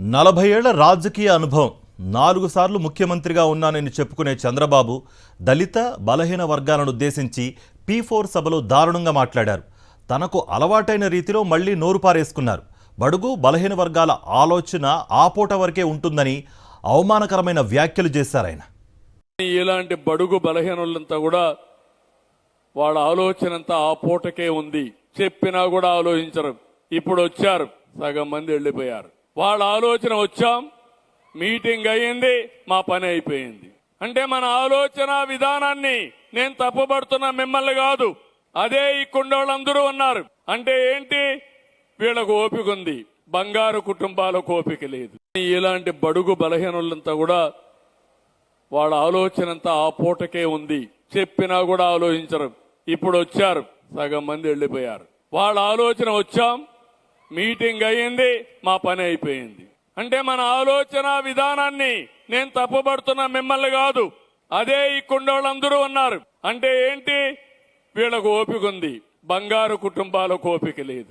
40 ఏళ్ల రాజకీయ అనుభవం, 4 సార్లు ముఖ్యమంత్రిగా ఉన్నానని చెప్పుకునే చంద్రబాబు దళిత బలహీన వర్గాలను ఉద్దేశించి P4 సభలో దారుణంగా మాట్లాడారు. తనకు అలవాటైన రీతిలో మళ్లీ నోరు పారేసుకున్నారు. బడుగు బలహీన వర్గాల ఆలోచన ఆ పూట వరకే ఉంటుందని అవమానకరమైన వ్యాఖ్యలు చేశారు ఆయన. ఇలాంటి బడుగు బలహీనులంతా కూడా వాళ్ళ ఆలోచన అంతా ఆ పూటకే ఉంది. చెప్పినా కూడా ఆలోచించరు. ఇప్పుడు వచ్చారు, సగం మంది వెళ్ళిపోయారు. వాళ్ళ ఆలోచన వచ్చాం, మీటింగ్ అయ్యింది, మా పని అయిపోయింది. అంటే మన ఆలోచన విధానాన్ని నేను తప్పుపడుతున్న మిమ్మల్ని కాదు, అదే ఈ కుండోళ్ళందరూ ఉన్నారు. అంటే ఏంటి, వీళ్ళకు ఓపిక ఉంది, బంగారు కుటుంబాలకు ఓపిక లేదు. ఇలాంటి బడుగు బలహీనులంతా కూడా వాళ్ళ ఆలోచన అంతా ఆ పూటకే ఉంది. చెప్పినా కూడా ఆలోచించరు. ఇప్పుడు వచ్చారు, సగం మంది వెళ్ళిపోయారు. వాళ్ళ ఆలోచన వచ్చాం, మీటింగ్ అయ్యింది, మా పని అయిపోయింది. అంటే మన ఆలోచన విధానాన్ని నేను తప్పుపడుతున్న మిమ్మల్ని కాదు, అదే ఈ కుండోళ్ళందరూ ఉన్నారు. అంటే ఏంటి, వీళ్ళకు ఓపిక ఉంది, బంగారు కుటుంబాలకు ఓపిక లేదు.